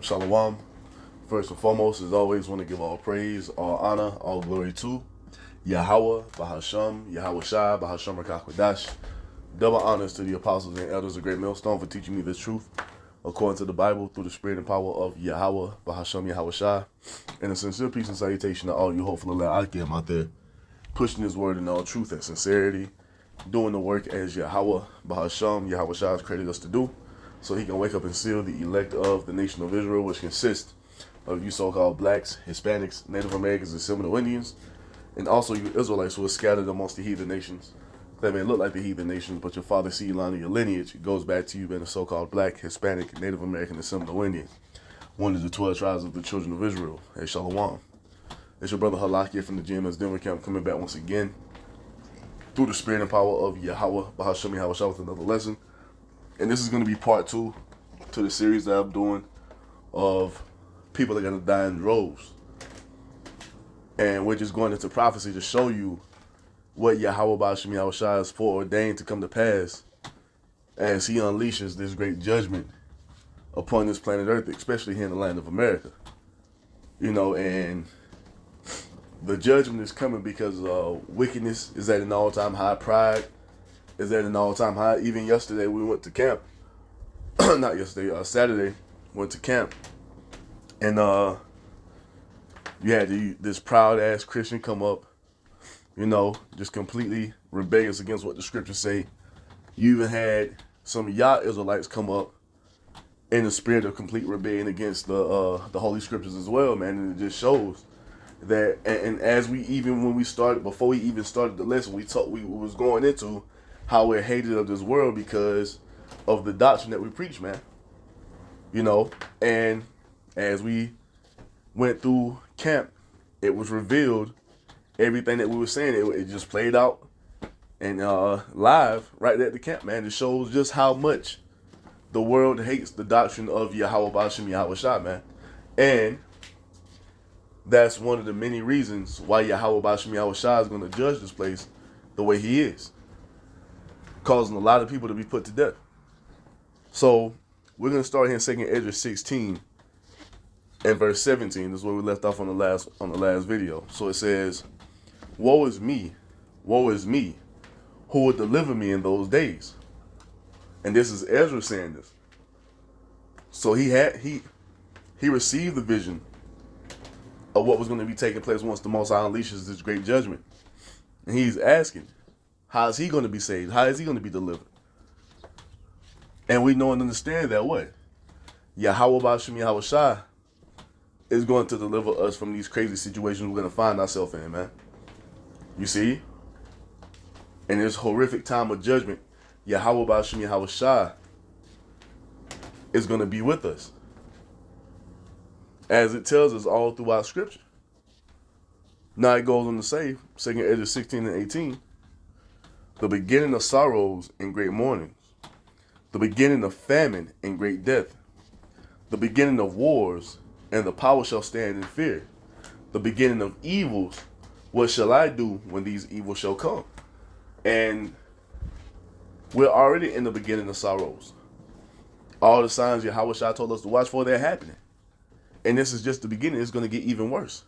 Shalom. First and foremost, as always, want to give all praise, all honor, all glory to Yahweh, Bahasham, Yahweh Shai, Bahasham Rakakwadash. Double honors to the apostles and elders of Great Millstone for teaching me the truth according to the Bible through the spirit and power of Yahweh, Bahasham, Yahweh Shai. And a sincere peace and salutation to all you hopefully Akim out there, pushing his word in all truth and sincerity, doing the work as Yahweh, Bahasham, Yahweh Shai has created us to do, so he can wake up and seal the elect of the nation of Israel, which consists of you so-called blacks, Hispanics, Native Americans, and Seminole Indians, and also you Israelites who are scattered amongst the heathen nations. That may look like the heathen nations, but your father's seed line of your lineage goes back to you being a so-called black, Hispanic, Native American, and Seminole Indian, one of the 12 tribes of the children of Israel. Hey, Shalom. It's your brother Halak here from the GMS Denver camp, coming back once again through the spirit and power of Yahweh, Bahasham Yahweh Shah, with another lesson. And this is going to be part 2 to the series that I'm doing of people that are going to die in droves. And we're just going into prophecy to show you what Yahweh Bahasham Yahweh Shah has foreordained to come to pass as he unleashes this great judgment upon this planet Earth, especially here in the land of America. You know, and the judgment is coming because wickedness is at an all-time high. Pride is at an all-time high. Even yesterday, we went to camp. Not yesterday, Saturday, went to camp. And you had this proud-ass Christian come up, you know, just completely rebellious against what the scriptures say. You even had some Yah Israelites come up in the spirit of complete rebellion against the Holy Scriptures as well, man. And it just shows that, and as we even when we started, before we even started the lesson, we was going into how we're hated of this world because of the doctrine that we preach, man. You know, and as we went through camp, it was revealed everything that we were saying. It just played out and live right at the camp, man. It shows just how much the world hates the doctrine of Yahweh Bashim Yahweh Shah, man. And that's one of the many reasons why Yahweh Bashim Yahweh Shah is going to judge this place the way he is, causing a lot of people to be put to death. So we're going to start here in 2 Ezra 16 and verse 17. This is where we left off on the last video. So it says, woe is me, who will deliver me in those days? And this is Ezra saying this. So he received the vision of what was going to be taking place once the Most High unleashes this great judgment. And he's asking, how is he going to be saved? How is he going to be delivered? And we know and understand that what? Yahweh Bashim Yahweh Shah is going to deliver us from these crazy situations we're going to find ourselves in, man. You see? In this horrific time of judgment, Yahweh Bashim Yahweh Shah is going to be with us, as it tells us all throughout Scripture. Now it goes on to say, 2 Ezra 16 and 18, the beginning of sorrows and great mournings, the beginning of famine and great death, the beginning of wars, and the power shall stand in fear, the beginning of evils, what shall I do when these evils shall come? And we're already in the beginning of sorrows. All the signs Yahweh Shah told us to watch for, they're happening. And this is just the beginning. It's going to get even worse.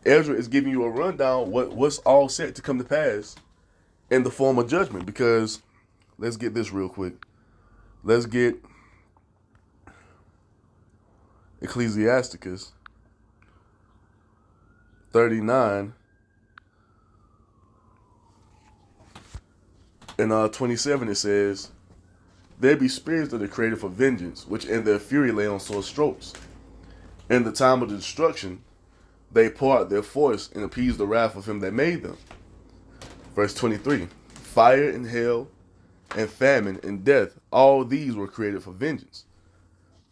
Ezra is giving you a rundown what's all set to come to pass in the form of judgment. Because, let's get this real quick. Let's get Ecclesiasticus 39 and 27. It says, there be spirits that are created for vengeance, which in their fury lay on sore strokes. In the time of destruction, they pour out their force and appease the wrath of him that made them. Verse 23, fire and hail and famine and death, all these were created for vengeance.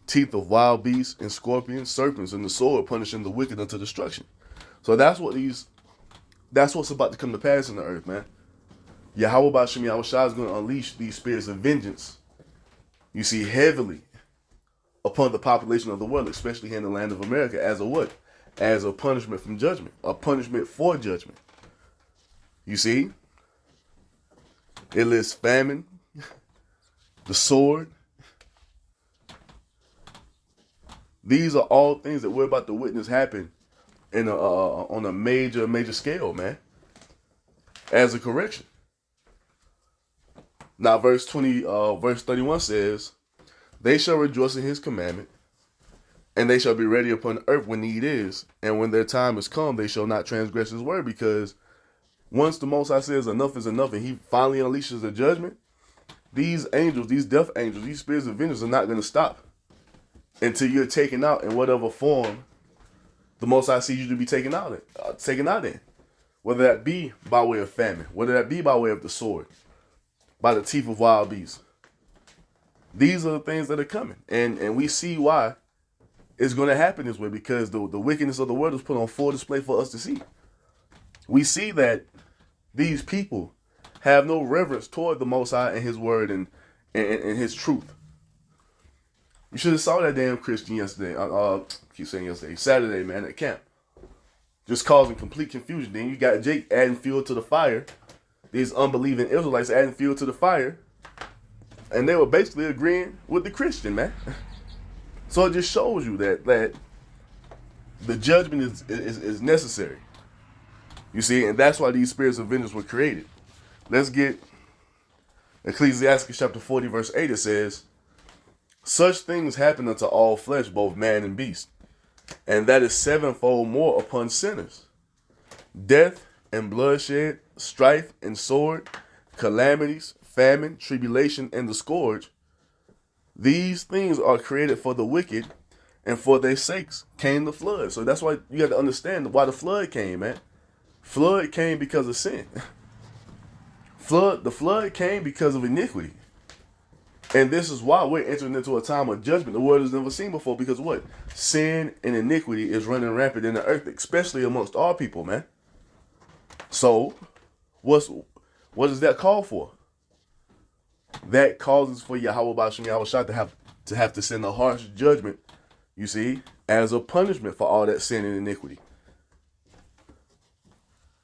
Teeth of wild beasts and scorpions, serpents, and the sword punishing the wicked unto destruction. So that's what's about to come to pass in the earth, man. Yahweh Bashim Yahweh Shah is going to unleash these spirits of vengeance, you see, heavily upon the population of the world, especially here in the land of America, as a what? As a punishment from judgment, a punishment for judgment. You see? It lists famine, the sword, These are all things that we're about to witness happen in on a major scale, man. As a correction. Now, verse 31 says, "They shall rejoice in his commandment, and they shall be ready upon earth when need is, and when their time is come, they shall not transgress his word." Because once the Most High says enough is enough, and he finally unleashes the judgment, these angels, these death angels, these spirits of vengeance are not going to stop until you're taken out in whatever form the Most High sees you to be taken out in. Whether that be by way of famine, whether that be by way of the sword, by the teeth of wild beasts. These are the things that are coming. And we see why it's going to happen this way, because the wickedness of the world is put on full display for us to see. We see that these people have no reverence toward the Most High and his word and his truth. You should have saw that damn Christian yesterday. Keep saying yesterday. Saturday, man, at camp. Just causing complete confusion. Then you got Jake adding fuel to the fire. These unbelieving Israelites adding fuel to the fire. And they were basically agreeing with the Christian, man. So it just shows you that the judgment is necessary. You see, and that's why these spirits of vengeance were created. Let's get Ecclesiastes chapter 40, verse 8. It says, "Such things happen unto all flesh, both man and beast, and that is sevenfold more upon sinners. Death and bloodshed, strife and sword, calamities, famine, tribulation, and the scourge. These things are created for the wicked, and for their sakes came the flood." So that's why you got to understand why the flood came, man. Flood came because of sin. The flood came because of iniquity. And this is why we're entering into a time of judgment the world has never seen before. Because what? Sin and iniquity is running rampant in the earth, especially amongst our people, man. So, what does that call for? That causes for Yahweh Ba'ashem Yahushua to have to send a harsh judgment, you see, as a punishment for all that sin and iniquity.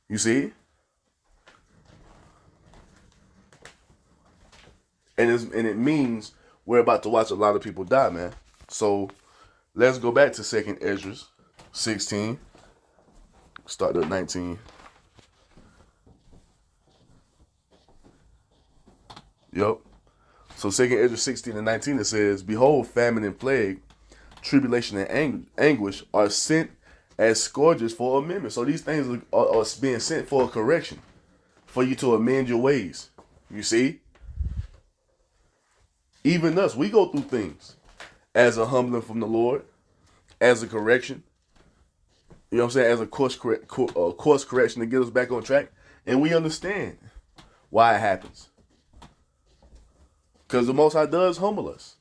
You see? And it means we're about to watch a lot of people die, man. So let's go back to 2nd Ezra 16. Start at 19. Yep. So 2nd Ezra 16 and 19, it says, "Behold, famine and plague, tribulation and anguish are sent as scourges for amendment." So these things are being sent for a correction, for you to amend your ways. You see? Even us, we go through things as a humbling from the Lord, as a correction. You know what I'm saying? As a course correction to get us back on track. And we understand why it happens. Because the Most High does humble us.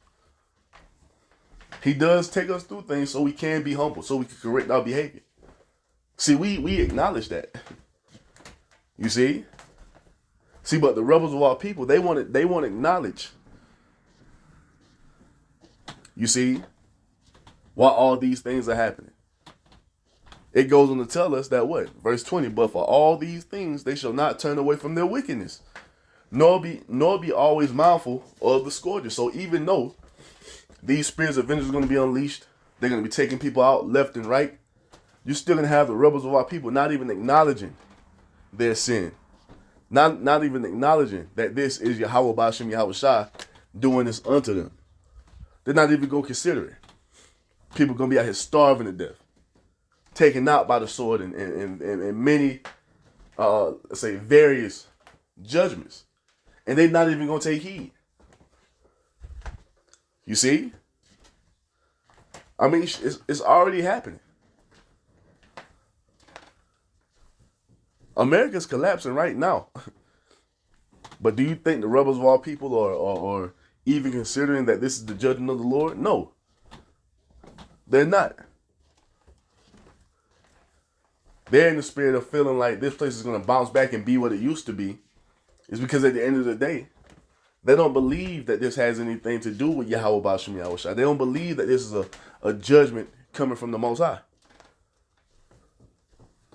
He does take us through things so we can be humble, so we can correct our behavior. See, we acknowledge that. You see? See, but the rebels of our people, they want to acknowledge. You see, why all these things are happening. It goes on to tell us that what? Verse 20, "But for all these things they shall not turn away from their wickedness, nor be always mindful of the scourges." So even though these spirits of vengeance are going to be unleashed, they're going to be taking people out left and right, you're still going to have the rebels of our people not even acknowledging their sin. Not even acknowledging that this is Yahweh Ba'ashem Yahushua doing this unto them. They're not even going to consider it. People are going to be out here starving to death, taken out by the sword and many, let's say, various judgments. And they're not even going to take heed. You see? I mean, it's already happening. America's collapsing right now. But do you think the rebels of our people are even considering that this is the judgment of the Lord? No. They're not. They're in the spirit of feeling like this place is going to bounce back and be what it used to be. It's because at the end of the day, they don't believe that this has anything to do with Yahweh Ba'ashem Yahushua. They don't believe that this is a judgment coming from the Most High.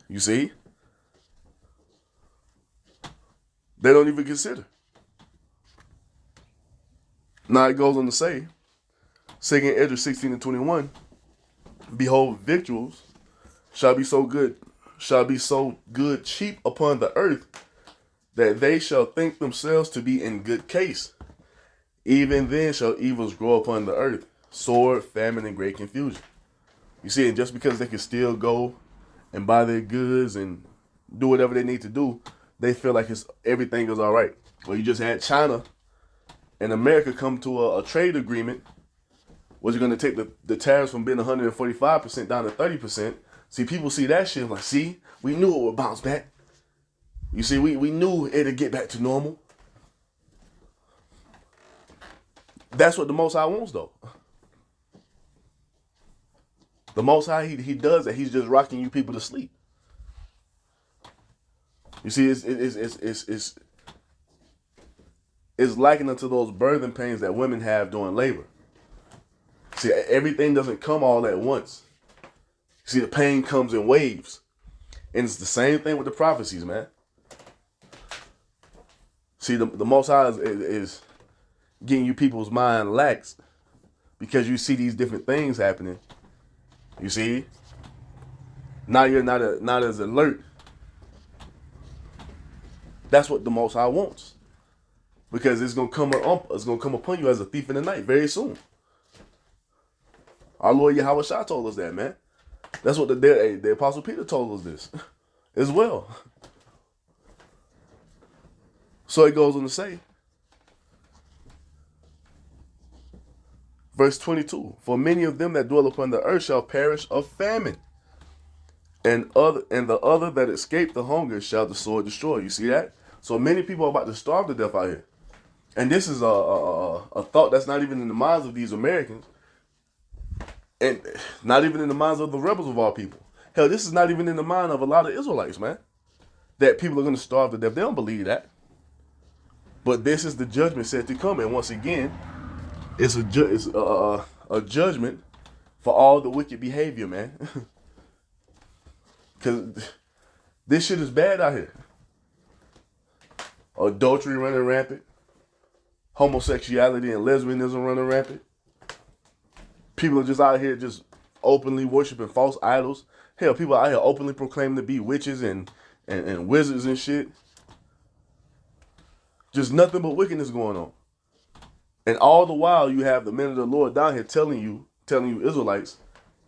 You see? They don't even consider. Now it goes on to say, 2nd Ezra 16 and 21, Behold, victuals shall be so good cheap upon the earth, that they shall think themselves to be in good case. Even then shall evils grow upon the earth, sword, famine, and great confusion. You see, and just because they can still go and buy their goods and do whatever they need to do, they feel like everything is all right. Well, you just had China and America come to a trade agreement, which is going to take the tariffs from being 145% down to 30%. See, people see that shit like, see, we knew it would bounce back. You see, we knew it'd get back to normal. That's what the Most High wants, though. The Most High, he does that. He's just rocking you people to sleep. You see, it's likened unto those birthing pains that women have during labor. See, everything doesn't come all at once. See, the pain comes in waves. And it's the same thing with the prophecies, man. See, the Most High is getting you people's mind lax because you see these different things happening. You see? Now you're not as alert. That's what the Most High wants. Because it's gonna come upon you as a thief in the night very soon. Our Lord Yahweh Shah told us that, man. That's what the Apostle Peter told us this as well. So it goes on to say, verse 22, for many of them that dwell upon the earth shall perish of famine, and the other that escape the hunger shall the sword destroy. You see that? So many people are about to starve to death out here. And this is a thought that's not even in the minds of these Americans, and not even in the minds of the rebels of all people. Hell, this is not even in the mind of a lot of Israelites, man, that people are going to starve to death. They don't believe that. But this is the judgment set to come. And once again, it's a judgment for all the wicked behavior, man. Because this shit is bad out here. Adultery running rampant. Homosexuality and lesbianism running rampant. People are just out here just openly worshiping false idols. Hell, people out here openly proclaiming to be witches and wizards and shit. Just nothing but wickedness going on. And all the while you have the men of the Lord down here telling you Israelites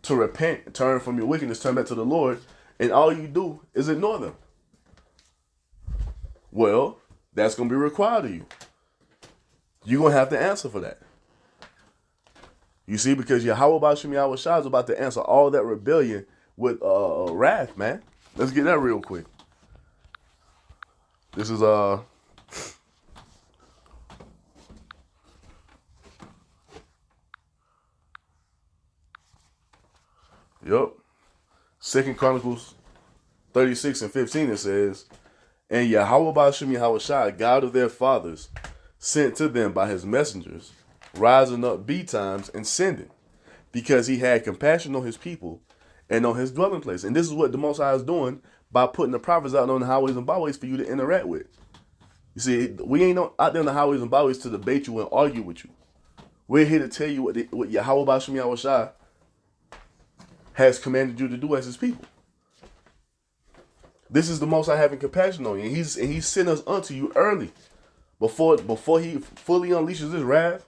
to repent, turn from your wickedness, turn back to the Lord, and all you do is ignore them. Well, that's going to be required of you. You're going to have to answer for that. You see, because Yahweh Bashim Yahweh Shah is about to answer all that rebellion with wrath, man. Let's get that real quick. This is Yup. 2 Chronicles 36 and 15, it says, and Yahweh Bashim Yahweh Shah, God of their fathers, sent to them by his messengers, rising up betimes and sending, because he had compassion on his people and on his dwelling place. And this is what the Most High is doing by putting the prophets out on the highways and byways for you to interact with. You see, we ain't out there on the highways and byways to debate you and argue with you. We're here to tell you what Yahweh Bashim Yahweh Shah has commanded you to do as his people. This is the Most High having compassion on you. And he's sent us unto you early. Before he fully unleashes his wrath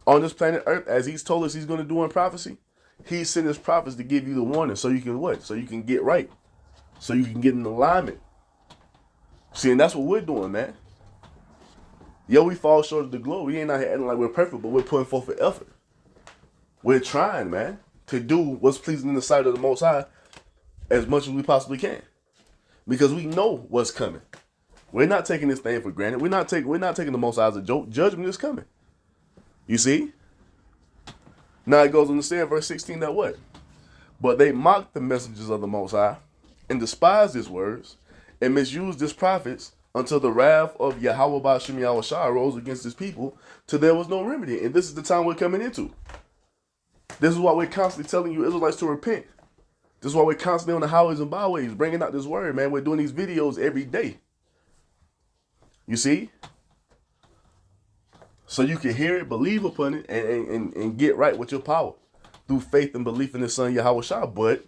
on this planet Earth, as he's told us he's going to do in prophecy, he sent his prophets to give you the warning so you can what? So you can get right. So you can get in alignment. See, and that's what we're doing, man. Yo, we fall short of the glory. We ain't out here acting like we're perfect, but we're putting forth an effort. We're trying, man, to do what's pleasing in the sight of the Most High as much as we possibly can. Because we know what's coming. We're not taking this thing for granted. We're not taking the Most High as a joke. Judgment is coming. You see? Now it goes on to say in verse 16 that what? But they mocked the messengers of the Most High and despised his words and misused his prophets until the wrath of Yahweh Bashim Yahweh Shah rose against his people till there was no remedy. And this is the time we're coming into. This is why we're constantly telling you Israelites to repent. This is why we're constantly on the highways and byways bringing out this word, man. We're doing these videos every day. You see? So you can hear it, believe upon it, and get right with your power. through faith and belief in His Son Yahweh Shah. But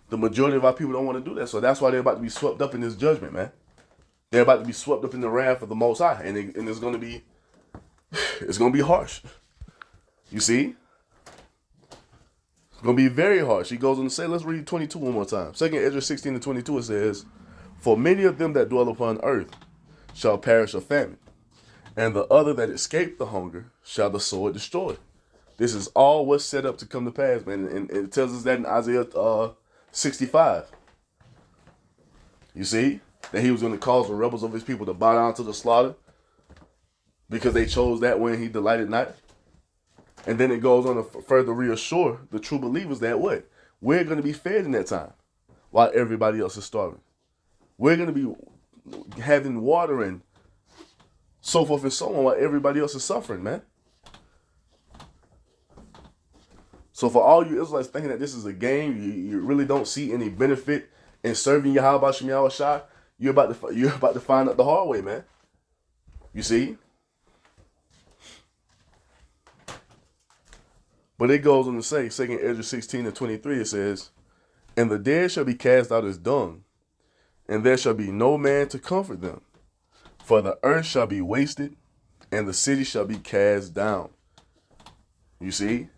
the majority of our people don't want to do that. So that's why they're about to be swept up in this judgment, man. They're about to be swept up in the wrath of the Most High, and it's going to be, it's going to be harsh. You see, it's going to be very harsh. He goes on to say, let's read 22 one more time. 2 Ezra 16:22, it says, "For many of them that dwell upon earth shall perish of famine, and the other that escape the hunger shall the sword destroy." This is all what's set up to come to pass, man. And it tells us that in Isaiah 65. You see? That He was going to cause the rebels of His people to bow down to the slaughter because they chose that when He delighted not. And then it goes on to further reassure the true believers that what? We're going to be fed in that time while everybody else is starving. We're going to be having water and so forth and so on while everybody else is suffering, man. So for all you Israelites thinking that this is a game, you really don't see any benefit in serving Yahweh Shem Yahweh Shai, you're about to find out the hard way, man. You see? But it goes on to say, 2 Ezra 16:23, it says, "And the dead shall be cast out as dung, and there shall be no man to comfort them. For the earth shall be wasted, and the city shall be cast down." You see?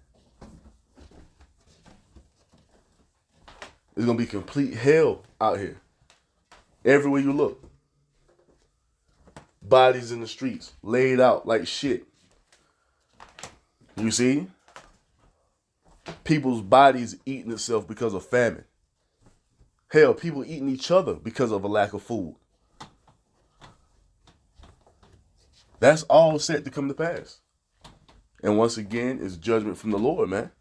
It's going to be complete hell out here. Everywhere you look. Bodies in the streets, laid out like shit. You see? People's bodies eating itself because of famine. Hell, people eating each other because of a lack of food. That's all set to come to pass. And once again, it's judgment from the Lord, man.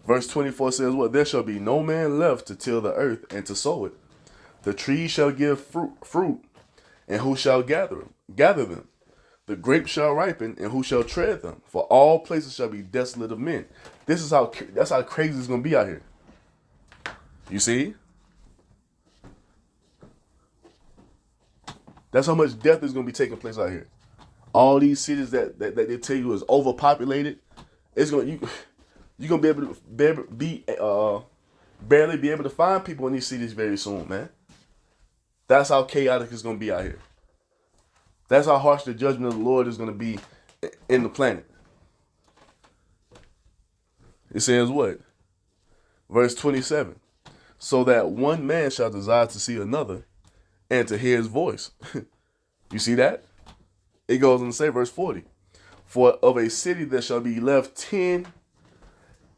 Verse 24 says, "What? There shall be no man left to till the earth and to sow it. The trees shall give fruit, and who shall gather them? The grapes shall ripen, and who shall tread them? For all places shall be desolate of men." That's how crazy it's gonna be out here. You see? That's how much death is gonna be taking place out here. All these cities that they tell you is overpopulated, it's gonna you're gonna be able to barely be able to find people in these cities very soon, man. That's how chaotic it's gonna be out here. That's how harsh the judgment of the Lord is gonna be in the planet. It says what? Verse 27. "So that one man shall desire to see another, and to hear his voice." You see that? It goes on to say, verse 40. "For of a city there shall be left 10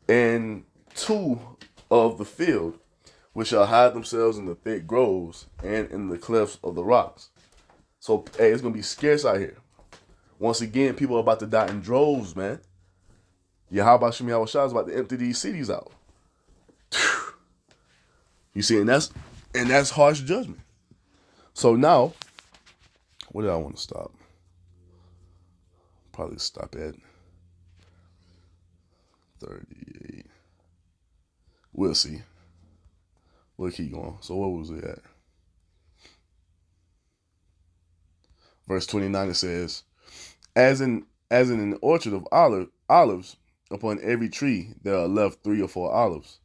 and 2 of the field, which shall hide themselves in the thick groves and in the clefts of the rocks." So, hey, it's going to be scarce out here. Once again, people are about to die in droves, man. Yahweh Shem Yahweh Shah is about to empty these cities out. You see, and that's harsh judgment. So now, what did I want to stop? Probably stop at 38. We'll see. We'll keep going. So what was it at? Verse 29, it says, As in an orchard of olives, upon every tree there are left 3 or 4 olives.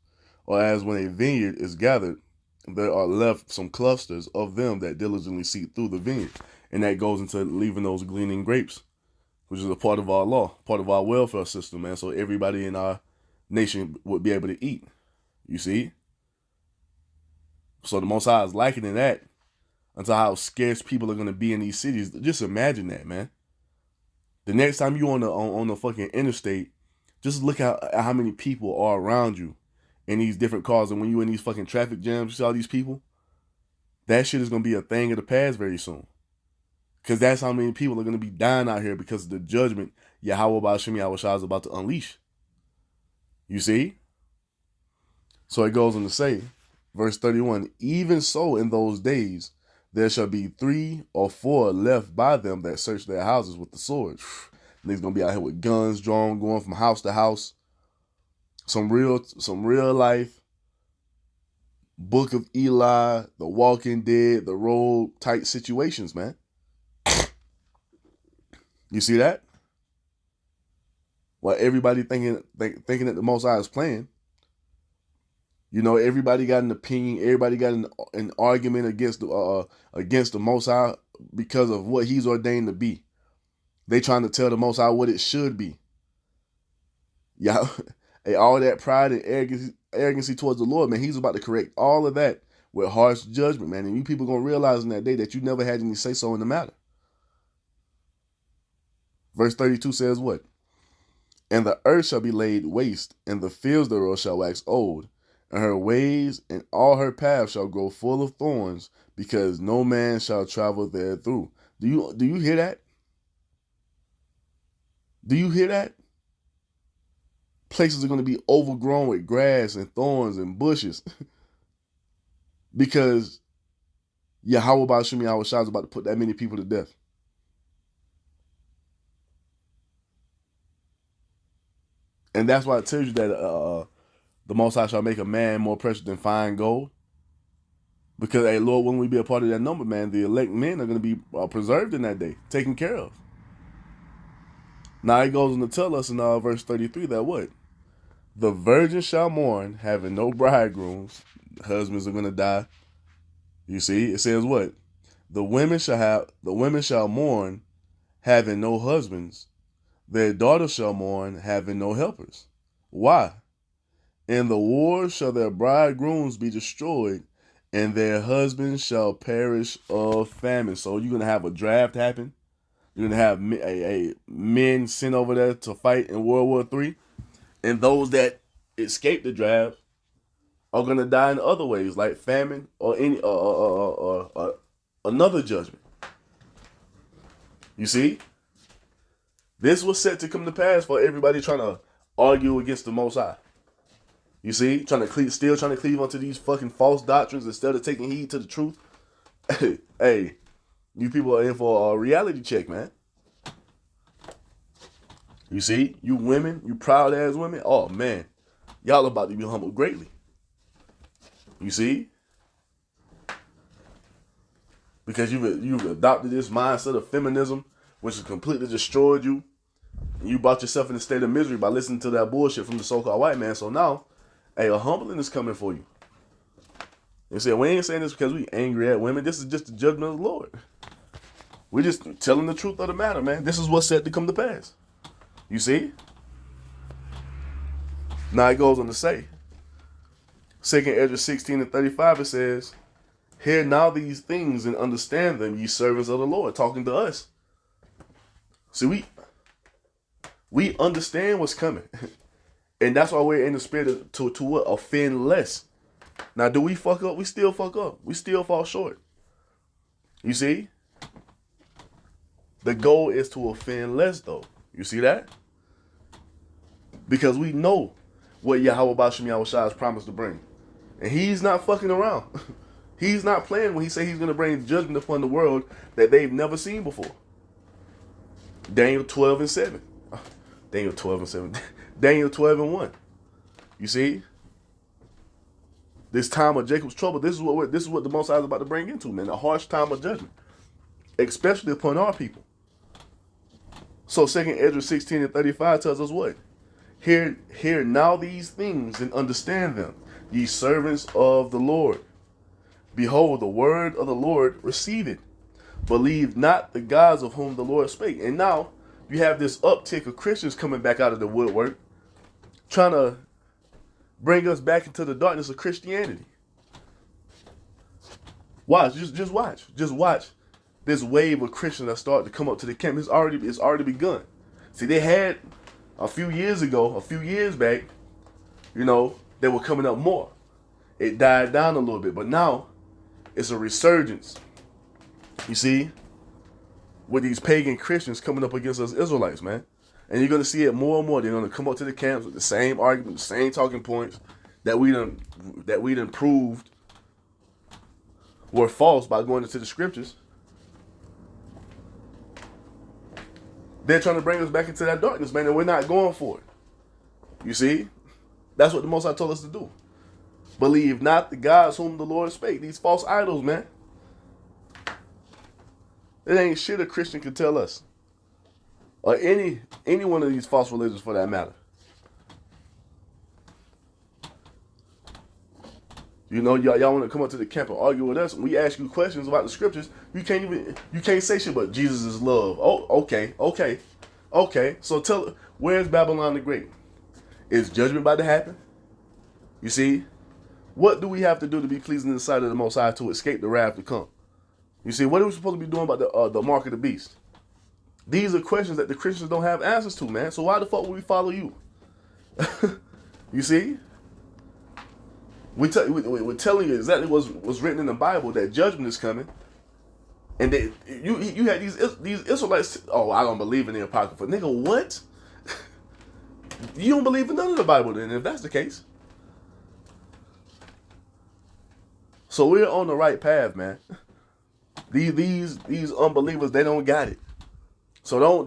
Or as when a vineyard is gathered, there are left some clusters of them that diligently seek through the vineyard." And that goes into leaving those gleaning grapes, which is a part of our law, part of our welfare system, man. So everybody in our nation would be able to eat. You see? So the Most High is likening that unto how scarce people are going to be in these cities. Just imagine that, man. The next time you on the fucking interstate, just look at how many people are around you in these different cars. And when you in these fucking traffic jams, you see all these people, that shit is going to be a thing of the past very soon. Because that's how many people are going to be dying out here because of the judgment Yahweh Shem Yahweh Shah is about to unleash. You see? So it goes on to say, verse 31, "Even so in those days, there shall be 3 or 4 left by them that search their houses with the sword." Niggas gonna be out here with guns drawn, going from house to house. Some real life Book of Eli, The Walking Dead, The Road type situations, man. You see that? While everybody thinking that the Most High is playing. You know, everybody got an opinion. Everybody got an argument against the Most High because of what He's ordained to be. They trying to tell the Most High what it should be. Yeah, hey, all that pride and arrogancy towards the Lord, man. He's about to correct all of that with harsh judgment, man. And you people gonna realize in that day that you never had any say so in the matter. Verse 32 says what? And the earth shall be laid waste, and the fields thereof shall wax old, and her ways and all her paths shall grow full of thorns, because no man shall travel therethrough. Do you hear that? Do you hear that? Places are going to be overgrown with grass and thorns and bushes because Yahweh Bashim Yahweh Shah is about to put that many people to death. And that's why it tells you that the Most High shall make a man more precious than fine gold. Because, hey, Lord, when we be a part of that number, man, the elect men are going to be preserved in that day, taken care of. Now, he goes on to tell us in verse 33 that what? The virgin shall mourn, having no bridegrooms. Husbands are going to die. You see, it says what? The women shall mourn, having no husbands. Their daughters shall mourn, having no helpers. Why? In the war shall their bridegrooms be destroyed, and their husbands shall perish of famine. So you're going to have a draft happen. You're going to have men sent over there to fight in World War III. And those that escape the draft are going to die in other ways, like famine or any another judgment. You see? This was set to come to pass for everybody trying to argue against the Most High. You see? Still trying to cleave onto these fucking false doctrines instead of taking heed to the truth. Hey, you people are in for a reality check, man. You see? You women, you proud ass women, oh man, y'all about to be humbled greatly. You see? Because you've adopted this mindset of feminism, which has completely destroyed you. And you brought yourself in a state of misery by listening to that bullshit from the so-called white man. So now, hey, a humbling is coming for you. You see, we ain't saying this because we angry at women. This is just the judgment of the Lord. We're just telling the truth of the matter, man. This is what's set to come to pass. You see? Now it goes on to say, 2 Ezra 16 and 35, it says, hear now these things and understand them, ye servants of the Lord. Talking to us. See, we understand what's coming. And that's why we're in the spirit to what? Offend less. Now, do we fuck up? We still fuck up. We still fall short. You see? The goal is to offend less, though. You see that? Because we know what Yahweh Bashim Yahweh Shai has promised to bring. And he's not fucking around. He's not playing when he says he's going to bring judgment upon the world that they've never seen before. Daniel 12 and 7. Daniel 12 and 7. Daniel 12 and 1. You see? This time of Jacob's trouble, this is what the Most High is about to bring into, man. A harsh time of judgment. Especially upon our people. So 2 Ezra 16 and 35 tells us what? Hear now these things and understand them, ye servants of the Lord. Behold, the word of the Lord, receive it. Believe not the gods of whom the Lord spake. And now you have this uptick of Christians coming back out of the woodwork, trying to bring us back into the darkness of Christianity. Watch, just watch. Just watch this wave of Christians that start to come up to the camp. It's already begun. See, they had a few years back, you know, they were coming up more. It died down a little bit, but now it's a resurgence. You see, with these pagan Christians coming up against us Israelites, man. And you're going to see it more and more. They're going to come up to the camps with the same argument, the same talking points that we done proved were false by going into the scriptures. They're trying to bring us back into that darkness, man, and we're not going for it. You see? That's what the Most High told us to do. Believe not the gods whom the Lord spake. These false idols, man. It ain't shit a Christian can tell us or any one of these false religions for that matter. You know, y'all want to come up to the camp and argue with us. We ask you questions about the scriptures. You can't say shit but Jesus is love. Oh, okay. So where's Babylon the Great? Is judgment about to happen? You see, what do we have to do to be pleasing in the sight of the Most High to escape the wrath to come? You see, what are we supposed to be doing about the mark of the beast? These are questions that the Christians don't have answers to, man. So why the fuck would we follow you? You see? We're telling you exactly what's written in the Bible, that judgment is coming. And you had these Israelites, oh, I don't believe in the Apocrypha. Nigga, what? You don't believe in none of the Bible then, if that's the case. So we're on the right path, man. These unbelievers, they don't got it. So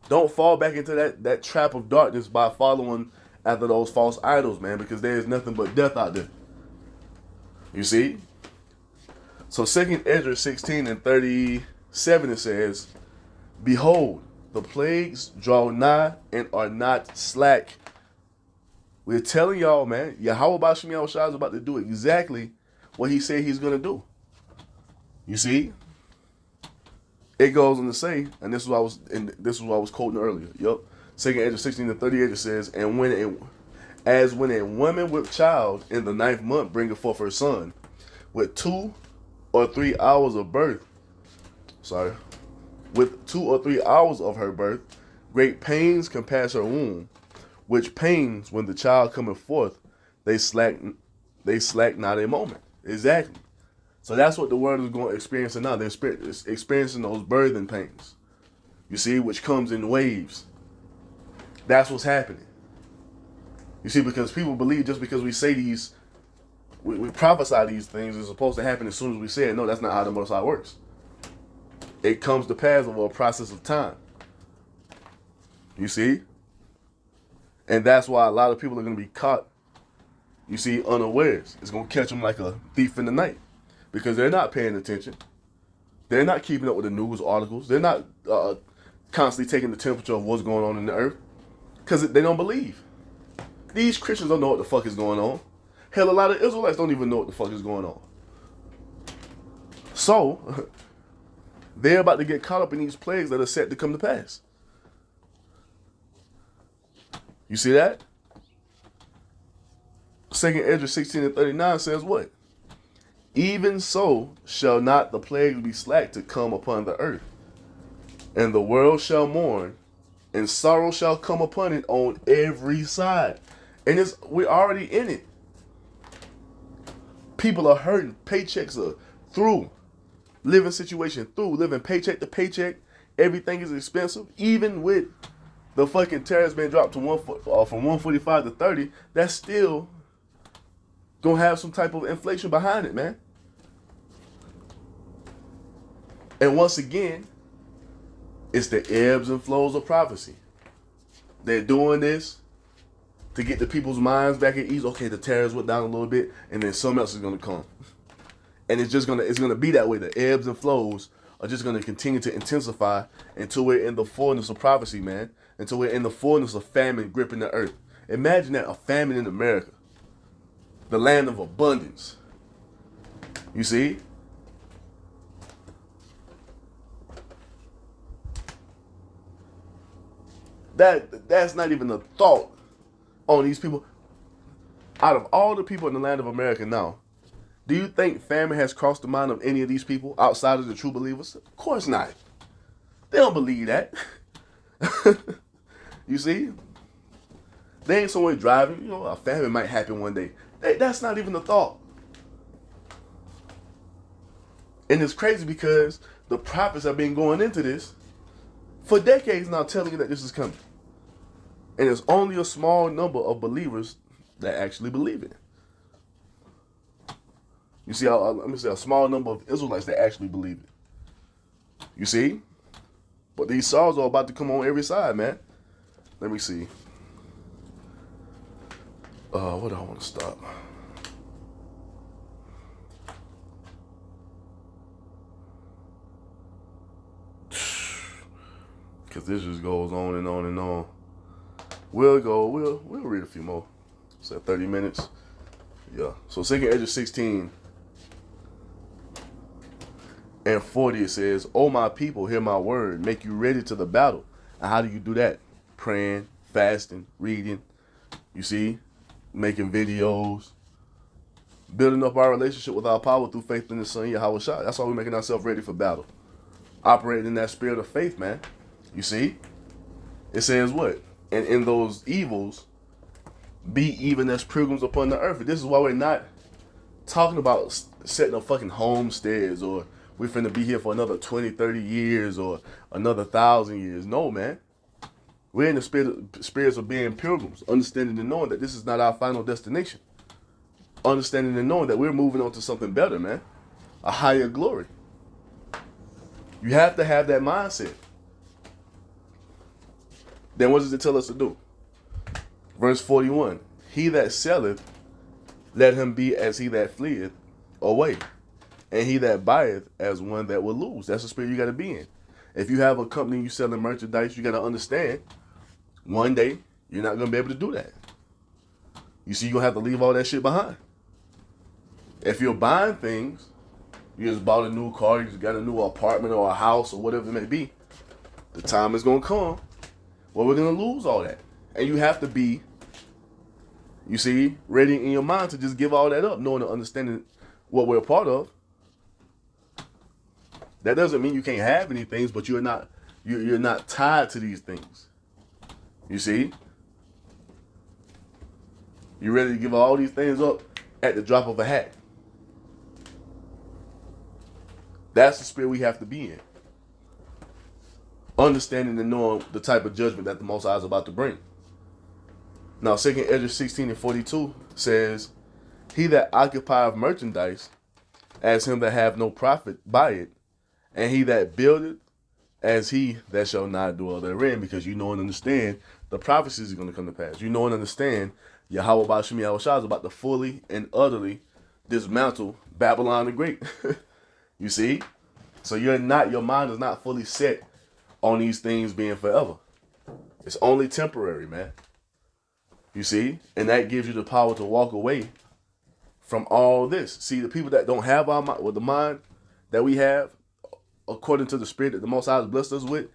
don't fall back into that trap of darkness by following after those false idols, man, because there is nothing but death out there. You see? So 2 Ezra 16 and 37, it says, behold, the plagues draw nigh and are not slack. We're telling y'all, man, Yahweh Bashim Yahushua is about to do exactly what he said he's going to do. You see? It goes on to say, and this is what I was quoting earlier. Yup. 2 Ezra 16 and 38, it says, and when a woman with child in the 9th month bringeth forth her son, with 2 or 3 hours of birth, with 2 or 3 hours of her birth, great pains compass her womb, which pains when the child cometh forth, they slack not a moment. Exactly. So that's what the world is going to experience now. They're experiencing those birthing pains. You see, which comes in waves. That's what's happening. You see, because people believe just because we say we prophesy these things, it's supposed to happen as soon as we say it. No, that's not how the Most High works. It comes to pass over a process of time. You see? And that's why a lot of people are going to be caught, you see, unawares. It's going to catch them like a thief in the night. Because they're not paying attention. They're not keeping up with the news articles. They're not constantly taking the temperature of what's going on in the earth. Because they don't believe. These Christians don't know what the fuck is going on. Hell, a lot of Israelites don't even know what the fuck is going on. So, they're about to get caught up in these plagues that are set to come to pass. You see that? 2 Ezra 16 and 39 says what? Even so shall not the plagues be slack to come upon the earth. And the world shall mourn, and sorrow shall come upon it on every side. And we're already in it. People are hurting. Paychecks are through. Living situation through. Living paycheck to paycheck. Everything is expensive. Even with the fucking tariffs being dropped to from 145 to 30, that's still gonna have some type of inflation behind it, man. And once again, it's the ebbs and flows of prophecy. They're doing this to get the people's minds back at ease. Okay, the tariffs went down a little bit, and then something else is gonna come. And it's gonna be that way. The ebbs and flows are just gonna continue to intensify until we're in the fullness of prophecy, man. Until we're in the fullness of famine gripping the earth. Imagine that, a famine in America. The land of abundance. You see? That's not even a thought on these people. Out of all the people in the land of America now, do you think famine has crossed the mind of any of these people outside of the true believers? Of course not. They don't believe that. You see? They ain't somewhere driving. You know, a famine might happen one day. That's not even a thought. And it's crazy because the prophets have been going into this for decades now, telling you that this is coming. And it's only a small number of believers that actually believe it. You see, let me say a small number of Israelites that actually believe it. You see? But these sorrows are about to come on every side, man. Let me see. What do I want to stop? because this just goes on and on and on. We'll read a few more. So 30 minutes. Yeah. So 2nd Ezra 16 and 40, it says, "O my people, hear my word, make you ready to the battle." And how do you do that? Praying, fasting, reading, you see, making videos, building up our relationship with our power through faith in the Son, Yahweh Shai. That's how we're making ourselves ready for battle. Operating in that spirit of faith, man. You see? It says what? And in those evils, be even as pilgrims upon the earth. And this is why we're not talking about setting up fucking homesteads or we're finna be here for another 20, 30 years or another 1,000 years. No, man. We're in the spirits of being pilgrims, understanding and knowing that this is not our final destination. Understanding and knowing that we're moving on to something better, man. A higher glory. You have to have that mindset. Then what does it tell us to do? Verse 41. He that selleth, let him be as he that fleeth away. And he that buyeth as one that will lose. That's the spirit you got to be in. If you have a company, you selling merchandise, you got to understand, one day, you're not going to be able to do that. You see, you're going to have to leave all that shit behind. If you're buying things, you just bought a new car, you just got a new apartment or a house or whatever it may be, the time is going to come where we're going to lose all that. And you have to be, you see, ready in your mind to just give all that up, knowing and understanding what we're a part of. That doesn't mean you can't have any things, but you're not tied to these things. You see? You're ready to give all these things up at the drop of a hat. That's the spirit we have to be in. Understanding and knowing the type of judgment that the Most High is about to bring. Now, 2nd Ezra 16 and 42 says, "He that occupieth merchandise, as him that have no profit by it, and he that buildeth, as he that shall not dwell therein," because you know and understand the prophecies are going to come to pass. You know and understand Yahweh Ba'Shem Yahweh Shai is about to fully and utterly dismantle Babylon the Great. You see? So your mind is not fully set on these things being forever. It's only temporary, man. You see? And that gives you the power to walk away from all this. See, the people that don't have our mind, with the mind that we have, according to the spirit that the Most High has blessed us with,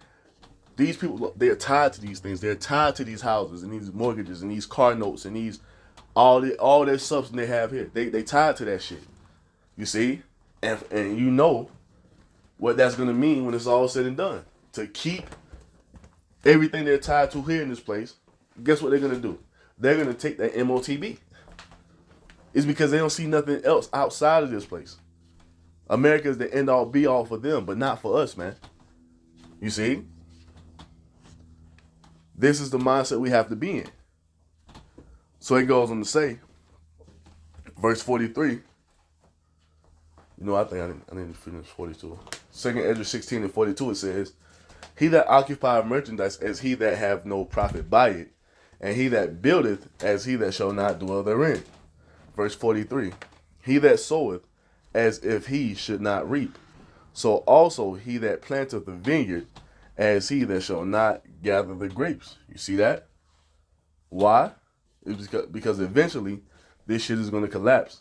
these people, they are tied to these things. They're tied to these houses and these mortgages and these car notes and these all their substance they have here. They tied to that shit. You see? And you know what that's going to mean when it's all said and done. To keep everything they're tied to here in this place, guess what they're going to do? They're going to take that MOTB. It's because they don't see nothing else outside of this place. America is the end all be all for them, but not for us, man. You see? This is the mindset we have to be in. So it goes on to say, verse 43. You know, I think I need to finish 42. 2nd Ezra 16 and 42, it says, "He that occupieth merchandise as he that have no profit by it, and he that buildeth as he that shall not dwell therein." Verse 43, "He that soweth as if he should not reap, so also he that planteth the vineyard as he that shall not gather the grapes." You see that? Why? It's because eventually this shit is going to collapse.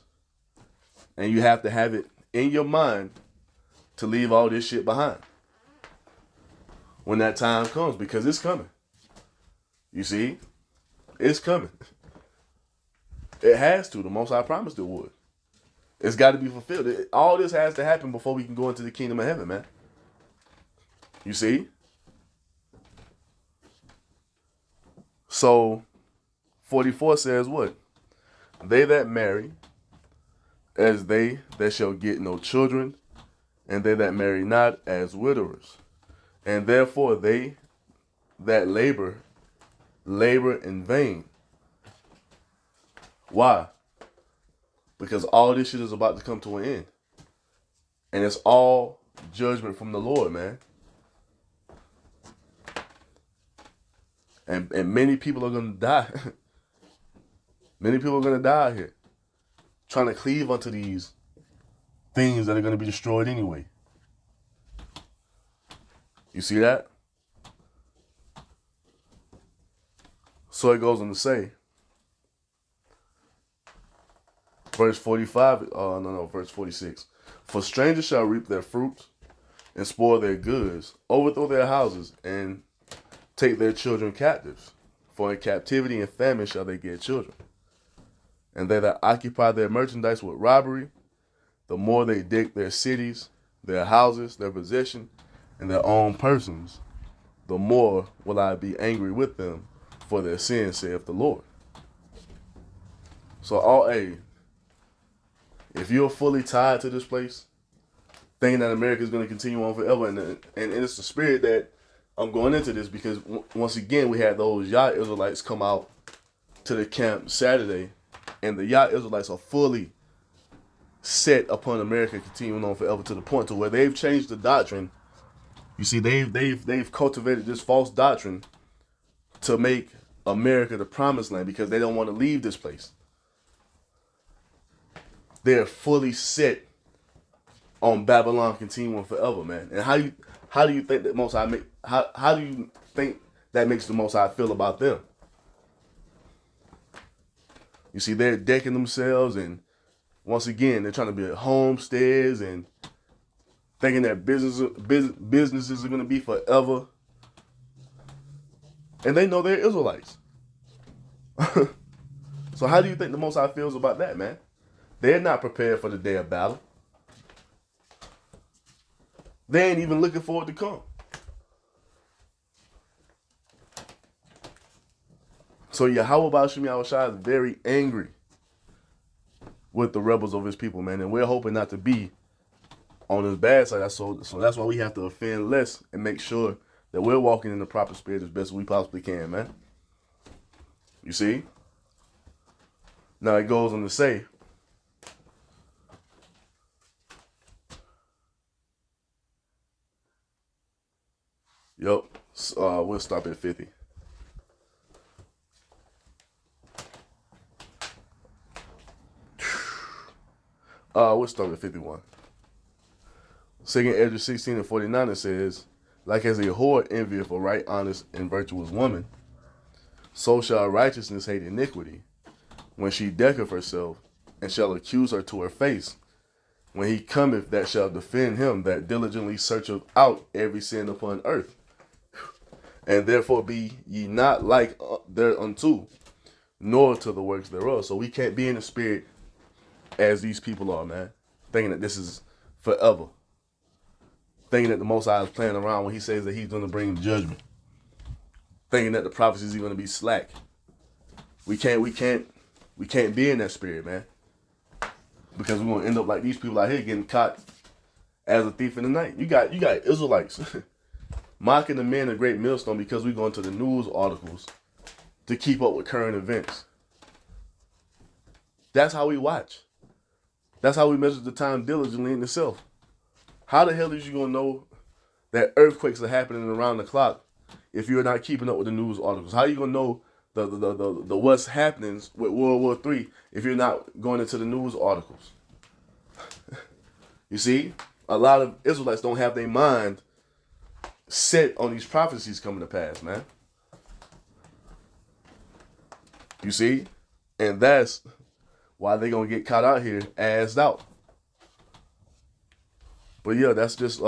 And you have to have it in your mind to leave all this shit behind when that time comes, because it's coming. You see? It's coming. It has to. The Most High promised it would. It's got to be fulfilled. All this has to happen before we can go into the kingdom of heaven, man. You see? So, 44 says what? "They that marry, as they that shall get no children, and they that marry not, as widowers. And therefore they that labor in vain." Why? Because all this shit is about to come to an end. And it's all judgment from the Lord, man. And many people are going to die. Many people are going to die here, trying to cleave unto these things that are going to be destroyed anyway. You see that? So it goes on to say, verse 45, verse 46. For strangers shall reap their fruits and spoil their goods, overthrow their houses, and take their children captives. For in captivity and famine shall they get children. And they that occupy their merchandise with robbery, the more they dig their cities, their houses, their possession, and their own persons, the more will I be angry with them for their sins, saith the Lord. So, if you're fully tied to this place, thinking that America is going to continue on forever, and it's the spirit that I'm going into this, because once again, we had those Yah Israelites come out to the camp Saturday, and the Yah Israelites are fully set upon America continuing on forever, to the point to where they've changed the doctrine. You see, they've cultivated this false doctrine to make America the promised land, because they don't want to leave this place. They're fully set on Babylon continuing forever, man. And how do you think that Most High how do you think that makes the Most High feel about them? You see, they're decking themselves, and once again, they're trying to build homesteads and thinking that businesses are going to be forever. And they know they're Israelites. So how do you think the Most High feels about that, man? They're not prepared for the day of battle. They ain't even looking forward to come. So Yahweh Ba'ashem Yahushua is very angry with the rebels of his people, man. And we're hoping not to be on his bad side. So that's why we have to offend less and make sure that we're walking in the proper spirit as best as we possibly can, man. You see? Now it goes on to say, we'll stop at 50. We'll start at 51. 2 Ezra 16:49, it says, like as a whore envieth a right, honest, and virtuous woman, so shall righteousness hate iniquity, when she decketh herself, and shall accuse her to her face, when he cometh that shall defend him that diligently searcheth out every sin upon earth. And therefore be ye not like thereunto, nor to the works thereof. So we can't be in the spirit as these people are, man, thinking that this is forever, thinking that the Most High is playing around when he says that he's going to bring judgment, thinking that the prophecies are going to be slack. We can't be in that spirit, man, because we're going to end up like these people out here getting caught as a thief in the night. You got Israelites mocking the men of Great Millstone because we go into the news articles to keep up with current events. That's how we watch. That's how we measure the time diligently in itself. How the hell is you going to know that earthquakes are happening around the clock if you're not keeping up with the news articles? How are you going to know the what's happening with World War III if you're not going into the news articles? You see, a lot of Israelites don't have their mind set on these prophecies coming to pass, man. You see? And that's why they're going to get caught out here assed out. But yeah, that's just,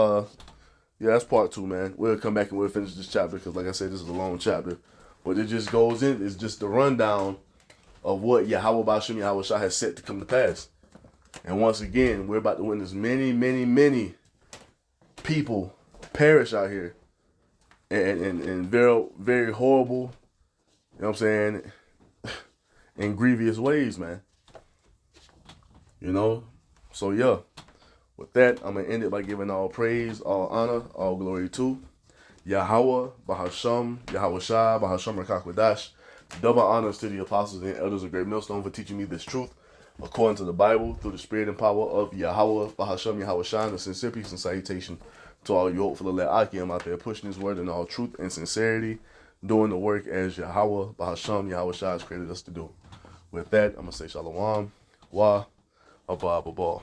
that's part 2, man. We'll come back and we'll finish this chapter because, like I said, this is a long chapter. But it just goes in, it's just the rundown of what Yahweh Ba'ashem Yahushua has set to come to pass. And once again, we're about to witness many, many, many people perish out here and very, very horrible, you know what I'm saying, in grievous ways, man. You know? So, yeah. With that, I'm going to end it by giving all praise, all honor, all glory to Yahweh, Bahasham, Yahushua, Bahasham Rakakwadash. Double honors to the apostles and elders of Great Millstone for teaching me this truth according to the Bible through the spirit and power of Yahweh, Bahasham, Yahushua, and a sincere peace and salutation to all you hopeful elect Akim out there pushing his word in all truth and sincerity, doing the work as Yahweh, Bahasham, Yahushua has created us to do. With that, I'm going to say Shalom, Wa, Abba, Abba.